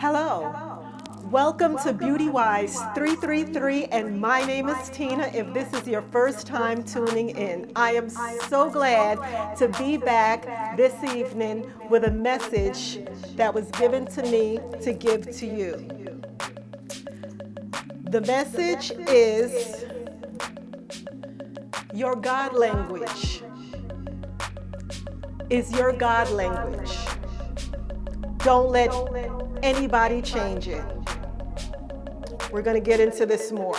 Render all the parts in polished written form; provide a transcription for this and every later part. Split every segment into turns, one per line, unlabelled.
Hello. Welcome to Beauty Wise 333, and my name is Tina. If this is your first time tuning in, I am so glad to be back this evening with a message that was given to me to give to you. The message is your God language. Is your God language. Don't let anybody change it. We're going to get into this more.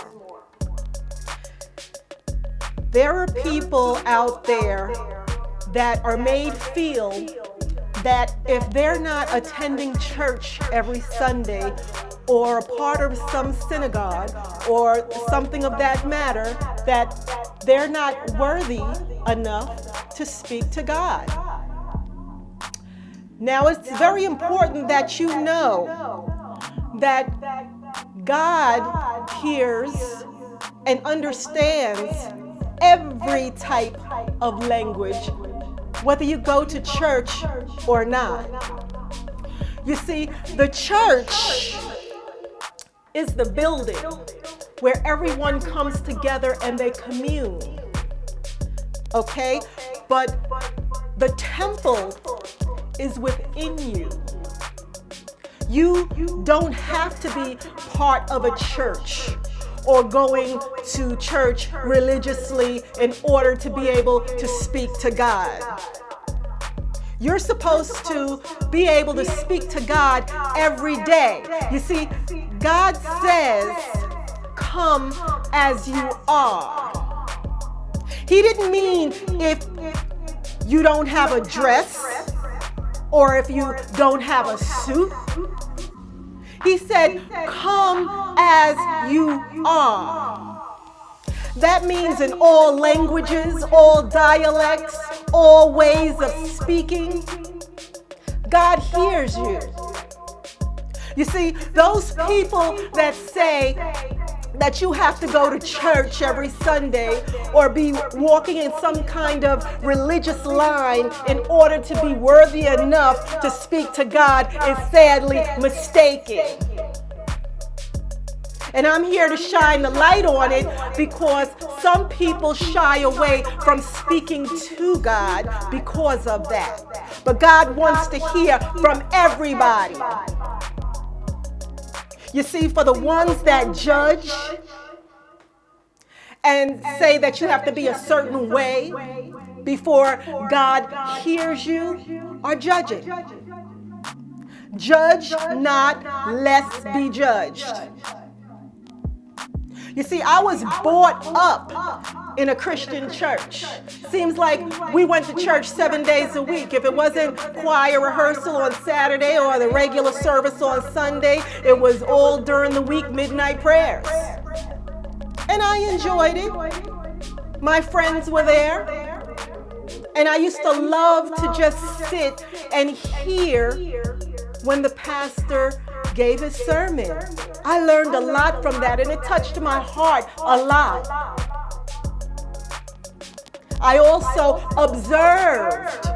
There are people out there that are made feel that if they're not attending church every Sunday or a part of some synagogue or something of that matter, that they're not worthy enough to speak to God. Now, it's very important that you know that God hears and understands every type of language, whether you go to church or not. You see, the church is the building where everyone comes together and they commune. Okay? But the temple is within you. You don't have to be part of a church or going to church religiously in order to be able to speak to God. You're supposed to be able to speak to God every day. You see, God says, come as you are. He didn't mean if you don't have a dress or if you don't have a suit. He said, come as you are. That means in all languages, all dialects, all ways of speaking, God hears you. You see, those people that say that you have to go to church every Sunday or be walking in some kind of religious line in order to be worthy enough to speak to God is sadly mistaken. And I'm here to shine the light on it because some people shy away from speaking to God because of that. But God wants to hear from everybody. You see, for the ones that judge and say that you have to be a certain way before God hears you, are judging. Judge not, lest be judged. You see, I was brought up in a Christian church. Seems like we went to church 7 days a week. If it wasn't choir rehearsal on Saturday or the regular service on Sunday, it was all during the week midnight prayers. And I enjoyed it. My friends were there. And I used to love to just sit and hear when the pastor gave his sermon. I learned a lot from that, and it touched my heart a lot. I also observed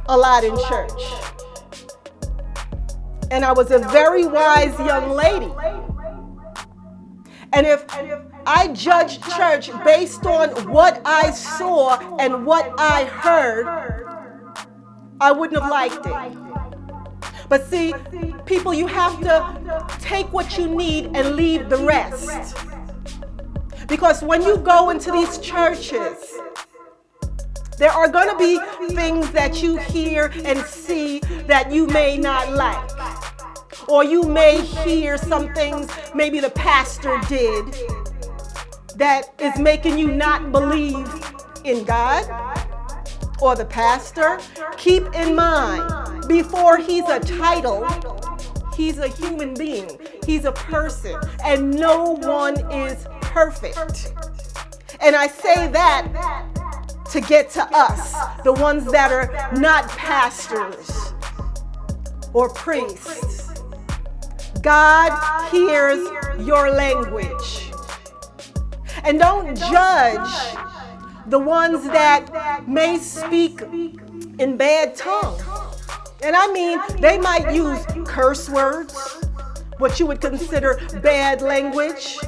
a lot in church. And I was a very wise young lady. And if I judged church based on what I saw and what I heard, I wouldn't have liked it. But see, people, you have to take what you need and leave the rest. Because when you go into these churches, there are going to be things that you hear and see that you may not like. Or you may hear some things maybe the pastor did that is making you not believe in God or the pastor. Keep in mind, before he's a title, he's a human being. He's a person, and no one is perfect. And I say that to get to us, the ones that are not pastors or priests. God hears your language. And don't judge the ones that may speak in bad tongue. And I mean, they might use curse words. what you would consider bad language.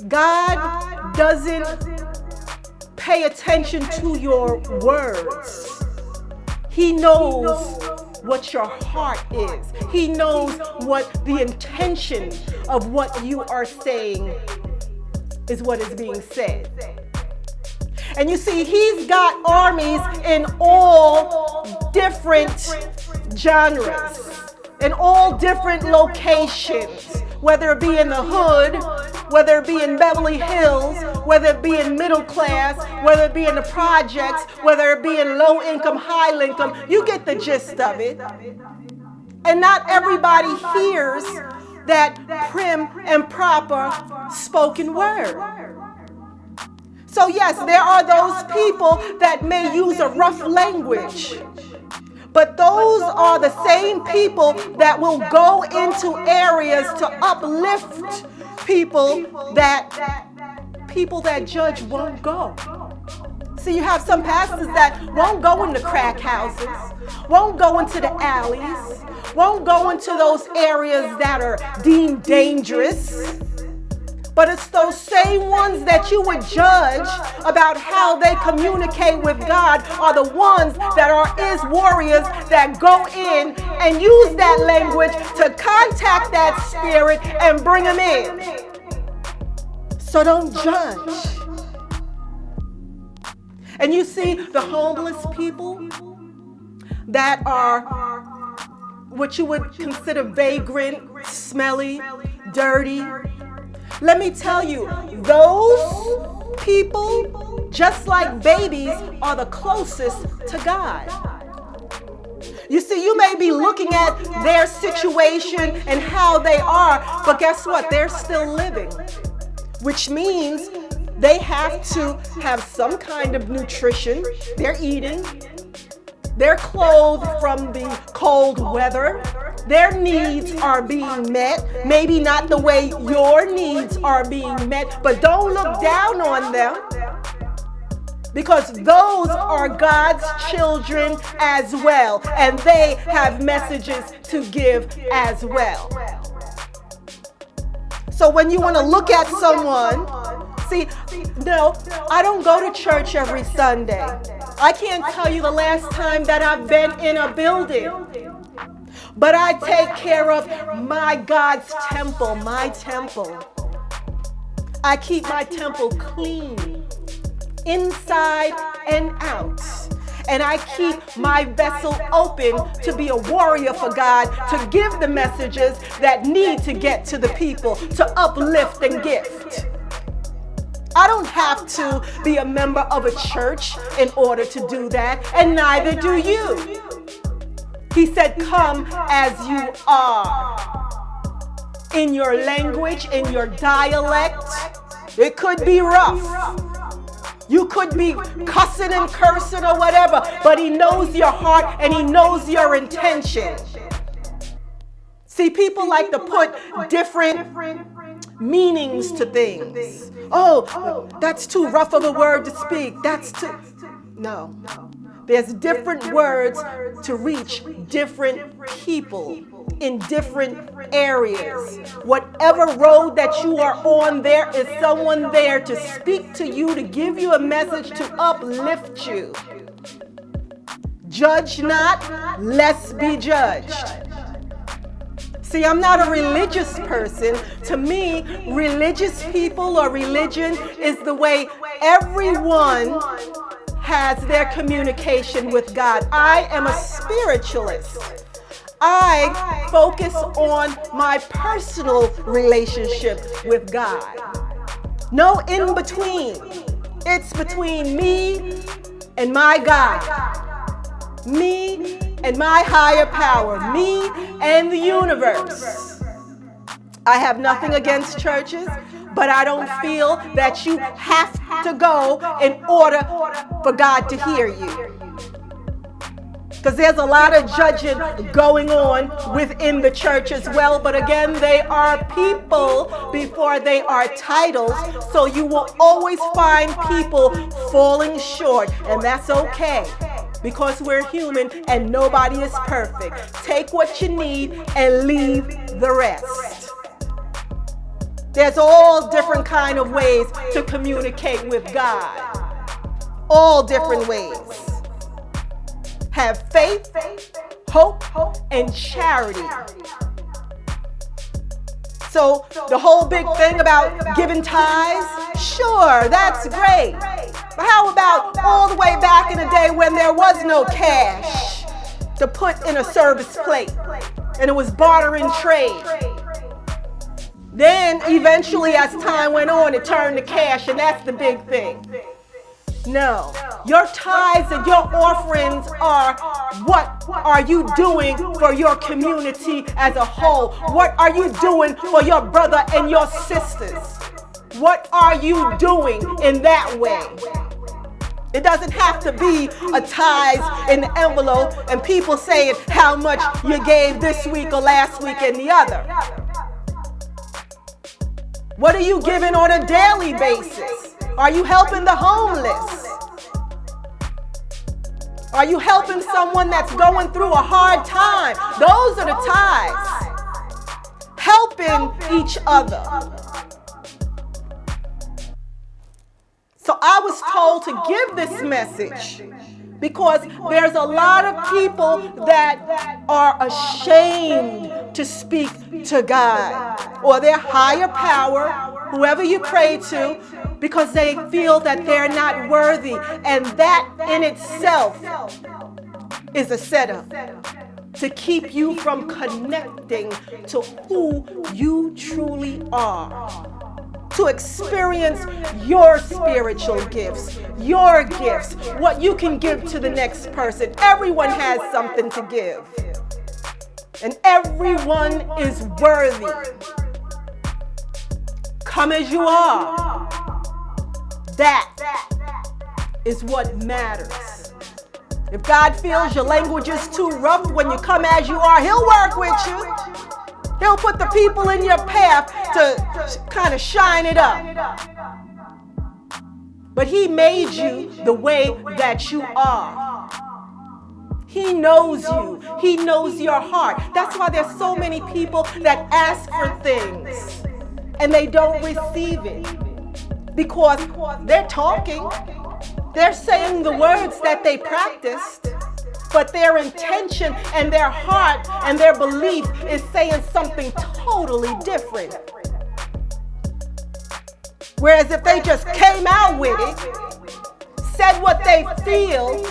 God doesn't pay attention to your words. He knows what your heart is. He knows what the intention of what you are saying is what is being said. And you see, he's got armies in all different genres, in all different locations, whether it be in the hood, whether it be in Beverly Hills, whether it be in middle class, whether it be in the projects, whether it be in low income, high income. You get the gist of it. And not everybody hears that prim and proper spoken word. So yes, there are those people that may use a rough language, but those are the same people that will go into areas to uplift people that judge won't go. See, you have some pastors that won't go into crack houses, won't go into the alleys, won't go into those areas that are deemed dangerous. But it's those same ones that you would judge about how they communicate with God are the ones that are His warriors that go in and use that language to contact that spirit and bring them in. So don't judge. And you see the homeless people that are what you would consider vagrant, smelly, dirty. Let me tell you, those people, just like babies, are the closest to God. You see, you may be looking at their situation and how they are, but guess what? They're still living, which means they have to have some kind of nutrition. They're eating. They're clothed from the cold weather. Their needs are being met. Maybe not the way your needs are being met, but don't look down on them, because those are God's children as well, and they have messages to give as well. So when you want to look at someone, see, no, I don't go to church every Sunday. I can't tell you the last time that I've been in a building. But I take care of my God's temple, my temple. I keep my temple clean, inside and out. And I keep my vessel open to be a warrior for God, to give the messages that need to get to the people, to uplift and gift. I don't have to be a member of a church in order to do that, and neither do you. He said, come as you are. In your language, in your dialect. It could be rough. You could be cussing and cursing or whatever, but He knows your heart and He knows your intention. See, people like to put different meanings to things. Oh, that's too rough of a word to speak. That's too... No. There's different words to reach different people in different areas. Whatever road that you are on, there is someone there to speak to you, to give you a message, to uplift you. Judge not, lest be judged. See, I'm not a religious person. To me, religious people or religion is the way everyone has their communication with God. I am a spiritualist. I focus on my personal relationship with God. No in between. It's between me and my God. Me and my higher power. Me and the universe. I have nothing against churches, but I don't feel that you have to go in order for God to hear you. Because there's a lot of judging going on within the church as well. But again, they are people before they are titles. So you will always find people falling short. And that's okay, because we're human and nobody is perfect. Take what you need and leave the rest. There's all different kind of ways to communicate with God. All different ways. Have faith, hope, and charity. So the whole big thing about giving tithes, sure, that's great. But how about all the way back in the day when there was no cash to put in a service plate and it was barter and trade? Then eventually as time went on, it turned to cash, and that's the big thing. No, your tithes and your offerings are what are you doing for your community as a whole? What are you doing for your brother and your sisters? What are you doing in that way? It doesn't have to be a tithe in the envelope and people saying how much you gave this week or last week and the other. What are you giving on a daily basis? Are you helping the homeless? Are you helping someone that's going through a hard time? Those are the tithes. Helping each other. So I was told to give this message because there's a lot of people that are ashamed to speak to God or their higher power, whoever you pray to, because they feel that they're not worthy. And that in itself is a setup to keep you from connecting to who you truly are. To experience your spiritual gifts, your gifts, what you can give to the next person. Everyone has something to give. And everyone is worthy. Come as you are. That is what matters. If God feels your language is too rough when you come as you are, He'll work with you. He'll put the people in your path to kind of shine it up. But He made you the way that you are. He knows you. He knows your heart. That's why there's so many people that ask for things and they don't receive it. Because they're talking. They're saying the words that they practiced. But their intention and their heart and their belief is saying something totally different. Whereas if they just came out with it, said what they feel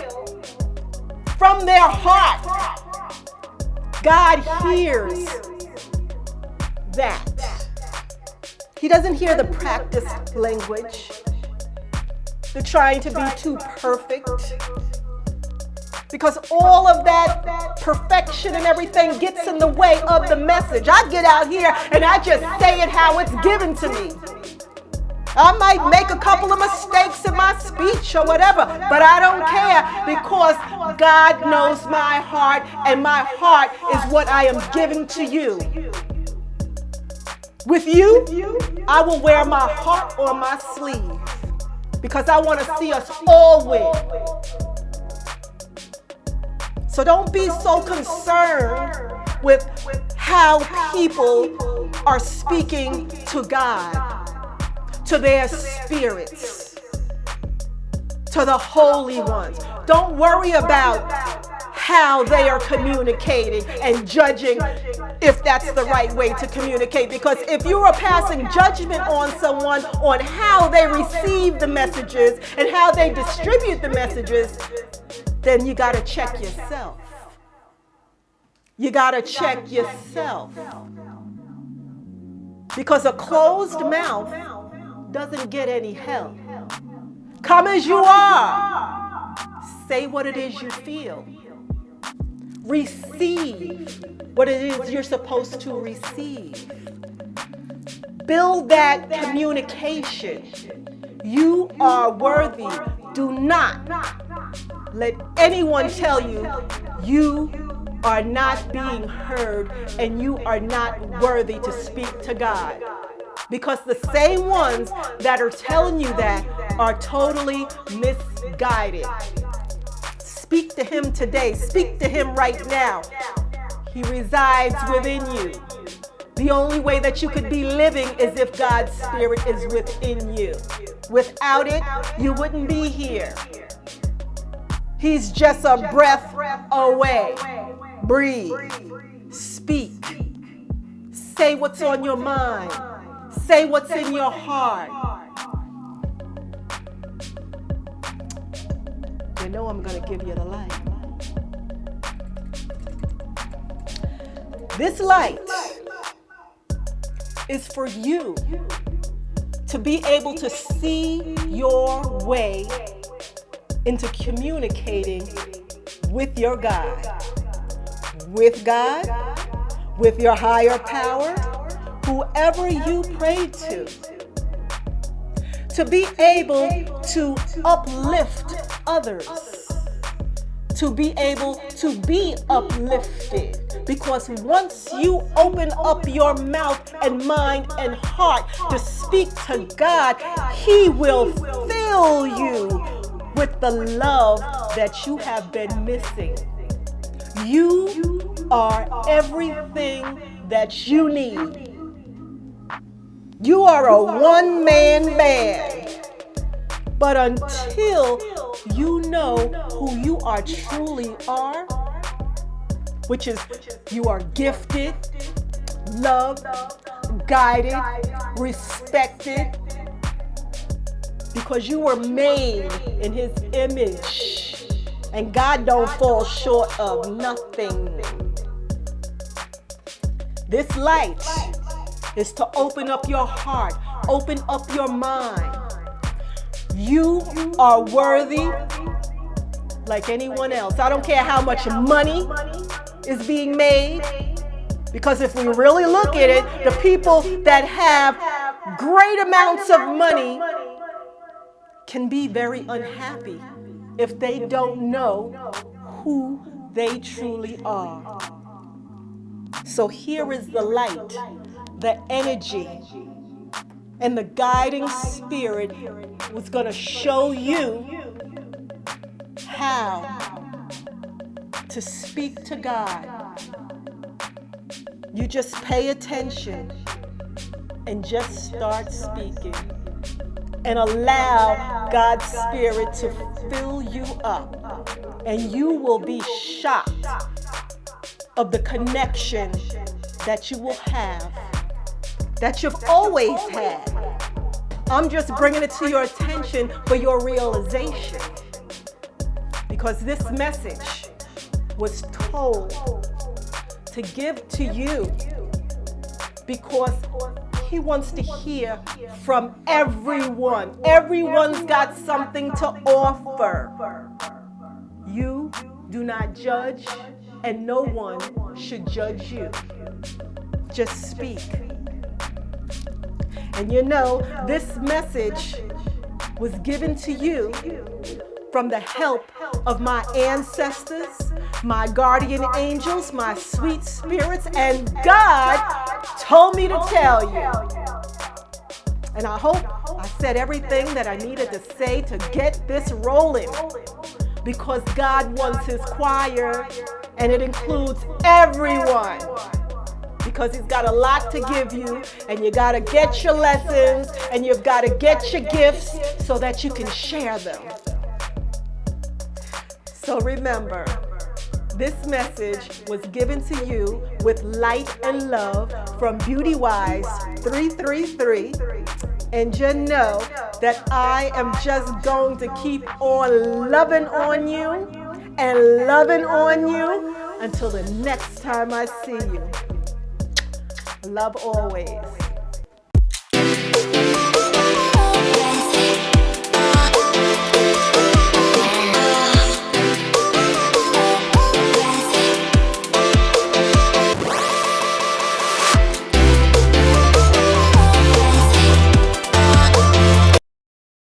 from their heart, God hears that. He doesn't hear the practiced language, the trying to be too perfect. Because all of that perfection and everything gets in the way of the message. I get out here and I just say it how it's given to me. I might make a couple of mistakes in my speech or whatever, but I don't care because God knows my heart, and my heart is what I am giving to you. With you, I will wear my heart on my sleeve because I want to see us all win. So don't be so concerned with how people are speaking to God, to their spirits, to the holy ones. Don't worry about how they are communicating and judging if that's the right way to communicate. Because if you are passing judgment on someone on how they receive the messages and how they distribute the messages, then you got to check yourself. You got to check yourself. Because a closed mouth doesn't get any help. Come as you are. Say what it is you feel. Receive what it is you're supposed to receive. Build that communication. You are worthy. Do not let anyone tell you you are not being heard and you are not worthy to speak to God. Because the same ones that are telling you that are totally misguided. Speak to Him today. Speak to Him right now. He resides within you. The only way that you could be living is if God's Spirit is within you. Without it, you wouldn't be here. He's just a breath away. Breathe. Speak. Say what's on your mind. Say what's in your heart. You know I'm going to give you the light. This light is for you to be able to see your way into communicating with your God. With God, with your higher power, whoever you pray to be able to uplift others, to be able to be uplifted. Because once you open up your mouth and mind and heart to speak to God, He will fill you with the love that you have been missing. You are everything that you need. You are a one-man band. But until you know who you are truly are, which is you are gifted, loved, guided, respected, because you were made in His image, and God don't fall short of nothing. This light is to open up your heart, open up your mind. You are worthy like anyone else. I don't care how much money is being made, because if we really look at it, the people that have great amounts of money can be very unhappy if they don't know who they truly are. So here is the light, the energy, and the guiding spirit was going to show you how to speak to God. You just pay attention and just start speaking and allow God's Spirit to fill you up, and you will be shocked of the connection that you will have, that you've always had. I'm just bringing it to your attention for your realization, because this message was told to give to you because He wants to hear from everyone. Everyone's got something to offer. You do not judge, and no one should judge you. Just speak. And you know, this message was given to you from the help of my ancestors, my guardian angels, my sweet spirits, and God told me to tell you. And I hope I said everything that I needed to say to get this rolling, because God wants His choir, and it includes everyone, because He's got a lot to give you, and you got to get your lessons, and you've got to get your gifts so that you can share them. So remember, this message was given to you with light and love from BeautyWise 333. And just know that I am just going to keep on loving on you and loving on you until the next time I see you. Love always.